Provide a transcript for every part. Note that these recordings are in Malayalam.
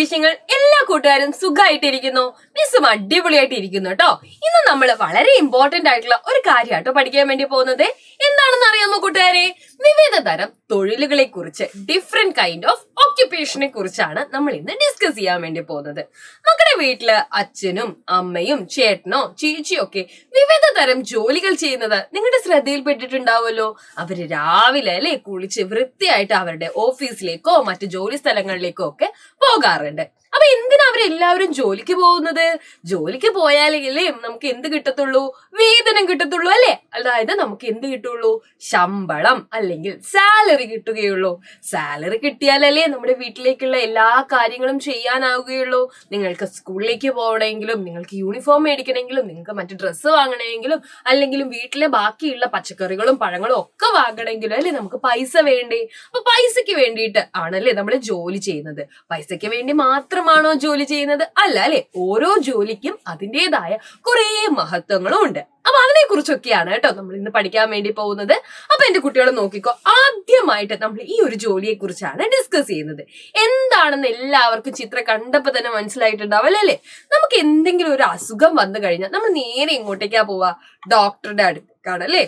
വിശേഷങ്ങൾ? എല്ലാ കൂട്ടുകാരും സുഖമായിട്ടിരിക്കുന്നു. മിസ്സും അടിപൊളിയായിട്ടിരിക്കുന്നു കേട്ടോ. ഇന്ന് നമ്മൾ വളരെ ഇമ്പോർട്ടന്റ് ആയിട്ടുള്ള ഒരു കാര്യമാട്ടോ പഠിക്കാൻ വേണ്ടി പോകുന്നത്. എന്താണെന്ന് അറിയാമോ കൂട്ടുകാരെ? വിവിധ തരം തൊഴിലുകളെ കുറിച്ച്, ഡിഫറെന്റ് കൈൻഡ് ഓഫ് ഓക്യുപ്പേഷനെ കുറിച്ചാണ് നമ്മൾ ഇന്ന് ഡിസ്കസ് ചെയ്യാൻ വേണ്ടി പോകുന്നത്. നമ്മുടെ വീട്ടില് അച്ഛനും അമ്മയും ചേട്ടനോ ചേച്ചിയോ ഒക്കെ വിവിധ തരം ജോലികൾ ചെയ്യുന്നത് നിങ്ങളുടെ ശ്രദ്ധയിൽപ്പെട്ടിട്ടുണ്ടാവുമല്ലോ. അവര് രാവിലെ അല്ലെ കുളിച്ച് വൃത്തിയായിട്ട് അവരുടെ ഓഫീസിലേക്കോ മറ്റു ജോലി സ്ഥലങ്ങളിലേക്കോ ഒക്കെ പോകാറുണ്ട്. അപ്പൊ എന്തിനാ അവരെല്ലാവരും ജോലിക്ക് പോകുന്നത്? ജോലിക്ക് പോയാലേ നമുക്ക് എന്ത് കിട്ടത്തുള്ളൂ? വേതനം കിട്ടത്തുള്ളൂ അല്ലെ? അതായത് നമുക്ക് എന്ത് കിട്ടുള്ളൂ? ശമ്പളം അല്ലെങ്കിൽ സാലറി കിട്ടുകയുള്ളൂ. സാലറി കിട്ടിയാലല്ലേ നമ്മുടെ വീട്ടിലേക്കുള്ള എല്ലാ കാര്യങ്ങളും ചെയ്യാനാവുകയുള്ളൂ. നിങ്ങൾക്ക് സ്കൂളിലേക്ക് പോകണമെങ്കിലും, നിങ്ങൾക്ക് യൂണിഫോം മേടിക്കണമെങ്കിലും, നിങ്ങൾക്ക് മറ്റു ഡ്രസ്സ് വാങ്ങണമെങ്കിലും, അല്ലെങ്കിലും വീട്ടിലെ ബാക്കിയുള്ള പച്ചക്കറികളും പഴങ്ങളും ഒക്കെ വാങ്ങണമെങ്കിലും അല്ലെ നമുക്ക് പൈസ വേണ്ടേ? അപ്പൊ പൈസക്ക് വേണ്ടിയിട്ട് ആണല്ലേ നമ്മൾ ജോലി ചെയ്യുന്നത്. പൈസക്ക് വേണ്ടി മാത്രമാണോ ജോലി ചെയ്യുന്നത്? അല്ല അല്ലെ. ഓരോ ജോലിക്കും അതിൻ്റെതായ കുറെ മഹത്വങ്ങളും ഉണ്ട്. അപ്പൊ അതിനെ കുറിച്ചൊക്കെയാണ് കേട്ടോ നമ്മൾ ഇന്ന് പഠിക്കാൻ വേണ്ടി പോകുന്നത്. അപ്പൊ എന്റെ കുട്ടികൾ നോക്കിക്കോ, ആദ്യമായിട്ട് നമ്മൾ ഈ ഒരു ജോലിയെ കുറിച്ചാണ് ഡിസ്കസ് ചെയ്യുന്നത്. എന്താണെന്ന് എല്ലാവർക്കും ചിത്രം കണ്ടപ്പോ തന്നെ മനസ്സിലായിട്ടുണ്ടാവും അല്ലേ? നമുക്ക് എന്തെങ്കിലും ഒരു അസുഖം വന്നു കഴിഞ്ഞാൽ നമ്മൾ നേരെ ഇങ്ങോട്ടേക്കാ പോവാ? ഡോക്ടറുടെ അടുത്തേക്കാണ് അല്ലേ?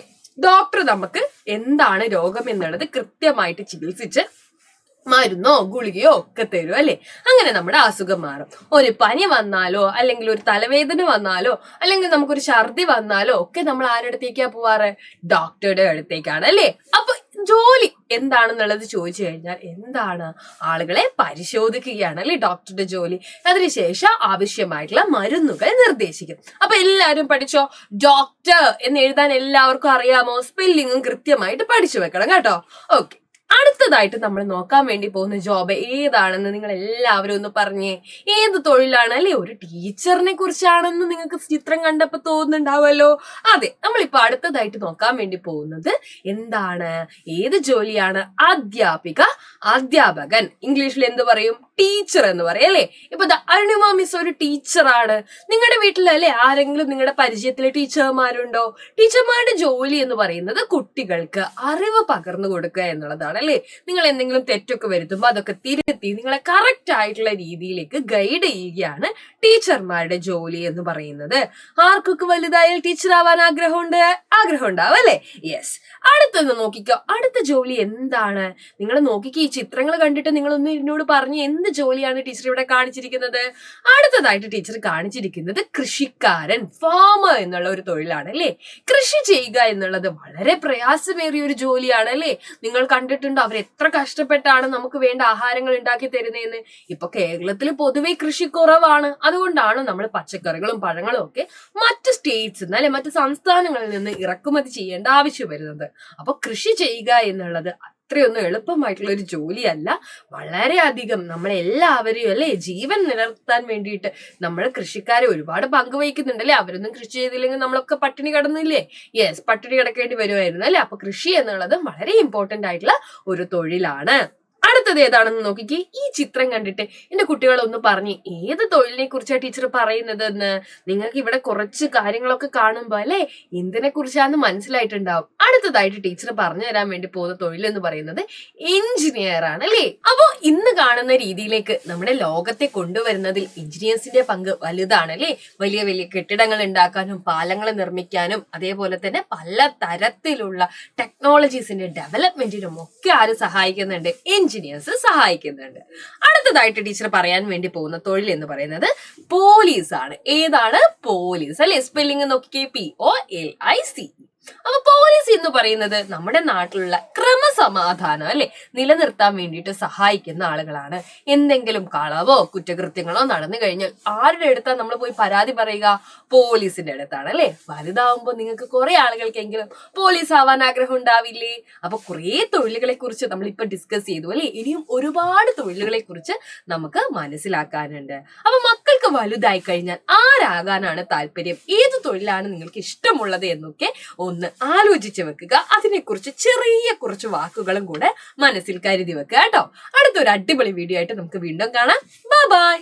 ഡോക്ടർ നമുക്ക് എന്താണ് രോഗം എന്നുള്ളത് കൃത്യമായിട്ട് ചികിത്സിച്ച് മരുന്നോ ഗുളികയോ ഒക്കെ തരും അല്ലെ? അങ്ങനെ നമ്മുടെ അസുഖം മാറും. ഒരു പനി വന്നാലോ അല്ലെങ്കിൽ ഒരു തലവേദന വന്നാലോ അല്ലെങ്കിൽ നമുക്കൊരു ഛർദി വന്നാലോ ഒക്കെ നമ്മൾ ആരുടെ അടുത്തേക്കാ പോവാറ്? ഡോക്ടറുടെ അടുത്തേക്കാണ് അല്ലെ? അപ്പൊ ജോലി എന്താണെന്നുള്ളത് ചോദിച്ചു കഴിഞ്ഞാൽ എന്താണ്? ആളുകളെ പരിശോധിക്കുകയാണ് അല്ലെ ഡോക്ടറുടെ ജോലി. അതിനുശേഷം ആവശ്യമായിട്ടുള്ള മരുന്നുകൾ നിർദ്ദേശിക്കും. അപ്പൊ എല്ലാവരും പഠിച്ചോ? ഡോക്ടർ എന്ന് എഴുതാൻ എല്ലാവർക്കും അറിയാമോ? സ്പെല്ലിങ്ങും കൃത്യമായിട്ട് പഠിച്ചു വെക്കണം കേട്ടോ. ഓക്കെ, അടുത്തതായിട്ട് നമ്മൾ നോക്കാൻ വേണ്ടി പോകുന്ന ജോബ് ഏതാണെന്ന് നിങ്ങൾ എല്ലാവരും ഒന്ന് പറഞ്ഞേ. ഏത് തൊഴിലാണ് അല്ലെ? ഒരു ടീച്ചറിനെ കുറിച്ചാണെന്ന് നിങ്ങൾക്ക് ചിത്രം കണ്ടപ്പോ തോന്നുന്നുണ്ടാവുമല്ലോ. അതെ, നമ്മളിപ്പോ അടുത്തതായിട്ട് നോക്കാൻ വേണ്ടി പോകുന്നത് എന്താണ്? ഏത് ജോലിയാണ്? അധ്യാപിക, അധ്യാപകൻ. ഇംഗ്ലീഷിൽ എന്ത് പറയും? ടീച്ചർ എന്ന് പറയും അല്ലെ? ഇപ്പൊ അരുണിമ മിസ് ഒരു ടീച്ചറാണ്. നിങ്ങളുടെ വീട്ടിലല്ലേ ആരെങ്കിലും നിങ്ങളുടെ പരിചയത്തിലെ ടീച്ചർമാരുണ്ടോ? ടീച്ചർമാരുടെ ജോലി എന്ന് പറയുന്നത് കുട്ടികൾക്ക് അറിവ് പകർന്നു കൊടുക്കുക എന്നുള്ളതാണ് അല്ലെ? നിങ്ങൾ എന്തെങ്കിലും തെറ്റൊക്കെ വരുത്തുമ്പോൾ അതൊക്കെ തിരുത്തി നിങ്ങളെ കറക്റ്റ് ആയിട്ടുള്ള രീതിയിലേക്ക് ഗൈഡ് ചെയ്യുകയാണ് ടീച്ചർമാരുടെ ജോലി എന്ന് പറയുന്നത്. ആർക്കൊക്കെ വലുതായാൽ ടീച്ചർ ആവാൻ ആഗ്രഹം ഉണ്ടാവും അല്ലെ? യെസ്. അടുത്തത് നോക്കിക്കോ, അടുത്ത ജോലി എന്താണ്? നിങ്ങൾ നോക്കിക്കോ, ഈ ചിത്രങ്ങൾ കണ്ടിട്ട് നിങ്ങളൊന്ന് എന്നോട് പറഞ്ഞ് എന്ത് ജോലിയാണ് ടീച്ചർ ഇവിടെ കാണിച്ചിരിക്കുന്നത്? അടുത്തതായിട്ട് ടീച്ചർ കാണിച്ചിരിക്കുന്നത് കൃഷിക്കാരൻ, ഫാമർ എന്നുള്ള ഒരു തൊഴിലാണ് അല്ലെ? കൃഷി ചെയ്യുക എന്നുള്ളത് വളരെ പ്രയാസമേറിയ ഒരു ജോലിയാണ് അല്ലെ? നിങ്ങൾ കണ്ടിട്ടുണ്ടോ അവർ എത്ര കഷ്ടപ്പെട്ടാണ് നമുക്ക് വേണ്ട ആഹാരങ്ങൾ ഉണ്ടാക്കി തരുന്നതെന്ന്? ഇപ്പൊ കേരളത്തിൽ പൊതുവെ കൃഷി കുറവാണ്. അതുകൊണ്ടാണ് നമ്മൾ പച്ചക്കറികളും പഴങ്ങളും ഒക്കെ മറ്റ് സ്റ്റേറ്റ്സിൽ നിന്ന് അല്ലെ മറ്റ് സംസ്ഥാനങ്ങളിൽ നിന്ന് ഇറക്കുമതി ചെയ്യേണ്ട ആവശ്യം വരുന്നത്. അപ്പൊ കൃഷി ചെയ്യുക എന്നുള്ളത് അത്രയൊന്നും എളുപ്പമായിട്ടുള്ള ഒരു ജോലിയല്ല. വളരെയധികം നമ്മളെല്ലാവരെയും അല്ലെ ജീവൻ നിലനിർത്താൻ വേണ്ടിയിട്ട് നമ്മൾ കൃഷിക്കാരെ ഒരുപാട് പങ്കുവഹിക്കുന്നുണ്ട് അല്ലെ? അവരൊന്നും കൃഷി ചെയ്തില്ലെങ്കിൽ നമ്മളൊക്കെ പട്ടിണി കിടന്നില്ലേ? യെസ്, പട്ടിണി കിടക്കേണ്ടി വരുമായിരുന്നു അല്ലെ? അപ്പൊ കൃഷി എന്നുള്ളത് വളരെ ഇമ്പോർട്ടന്റ് ആയിട്ടുള്ള ഒരു തൊഴിലാണ്. അടുത്തത് ഏതാണെന്ന് നോക്കിക്കേ. ഈ ചിത്രം കണ്ടിട്ട് എന്റെ കുട്ടികൾ ഒന്ന് പറഞ്ഞ് ഏത് തൊഴിലിനെ കുറിച്ചാണ് ടീച്ചർ പറയുന്നത് എന്ന്. നിങ്ങൾക്ക് ഇവിടെ കുറച്ച് കാര്യങ്ങളൊക്കെ കാണുമ്പോ അല്ലെ എന്തിനെ കുറിച്ചാന്ന് മനസ്സിലായിട്ടുണ്ടാവും. അടുത്തതായിട്ട് ടീച്ചർ പറഞ്ഞു തരാൻ വേണ്ടി പോകുന്ന തൊഴിൽ എന്ന് പറയുന്നത് എഞ്ചിനീയർ ആണ് അല്ലെ? അപ്പോ ഇന്ന് കാണുന്ന രീതിയിലേക്ക് നമ്മുടെ ലോകത്തെ കൊണ്ടുവരുന്നതിൽ എഞ്ചിനീയേഴ്സിന്റെ പങ്ക് വലുതാണ് അല്ലെ? വലിയ വലിയ കെട്ടിടങ്ങൾ ഉണ്ടാക്കാനും പാലങ്ങൾ നിർമ്മിക്കാനും അതേപോലെ തന്നെ പല തരത്തിലുള്ള ടെക്നോളജീസിന്റെ ഡെവലപ്മെന്റിനും ഒക്കെ ആര് സഹായിക്കുന്നുണ്ട്? എഞ്ചിനീയേഴ്സ് സഹായിക്കുന്നുണ്ട്. അടുത്തതായിട്ട് ടീച്ചർ പറയാൻ വേണ്ടി പോകുന്ന തൊഴിൽ എന്ന് പറയുന്നത് പോലീസ് ആണ്. ഏതാണ്? പോലീസ് അല്ലെ? സ്പെല്ലിംഗ് നോക്കിക്കേ, POLIC. അപ്പൊ പോലീസ് എന്ന് പറയുന്നത് നമ്മുടെ നാട്ടിലുള്ള ക്രമസമാധാനം അല്ലെ നിലനിർത്താൻ വേണ്ടിയിട്ട് സഹായിക്കുന്ന ആളുകളാണ്. എന്തെങ്കിലും കളവോ കുറ്റകൃത്യങ്ങളോ നടന്നു കഴിഞ്ഞാൽ ആരുടെ അടുത്താ നമ്മൾ പോയി പരാതി പറയുക? പോലീസിന്റെ അടുത്താണ് അല്ലെ? വലുതാവുമ്പോൾ നിങ്ങൾക്ക് കുറെ ആളുകൾക്കെങ്കിലും പോലീസ് ആവാൻ ആഗ്രഹം ഉണ്ടാവില്ലേ? അപ്പൊ കുറെ തൊഴിലുകളെ കുറിച്ച് നമ്മൾ ഇപ്പൊ ഡിസ്കസ് ചെയ്തു അല്ലെ? ഇനിയും ഒരുപാട് തൊഴിലുകളെ കുറിച്ച് നമുക്ക് മനസ്സിലാക്കാനുണ്ട്. അപ്പൊ മക്കൾക്ക് വലുതായി കഴിഞ്ഞാൽ ആരാകാനാണ് താല്പര്യം? ഏത് തൊഴിലാണ് നിങ്ങൾക്ക് ഇഷ്ടമുള്ളത് എന്നൊക്കെ ഒന്ന് ആലോചിച്ച് വെക്കുക. അതിനെക്കുറിച്ച് ചെറിയ കുറച്ച് വാക്കുകളും കൂടെ മനസ്സിൽ കരുതി വെക്കുക കേട്ടോ. അടുത്തൊരു അടിപൊളി വീഡിയോ ആയിട്ട് നമുക്ക് വീണ്ടും കാണാം. Bye bye.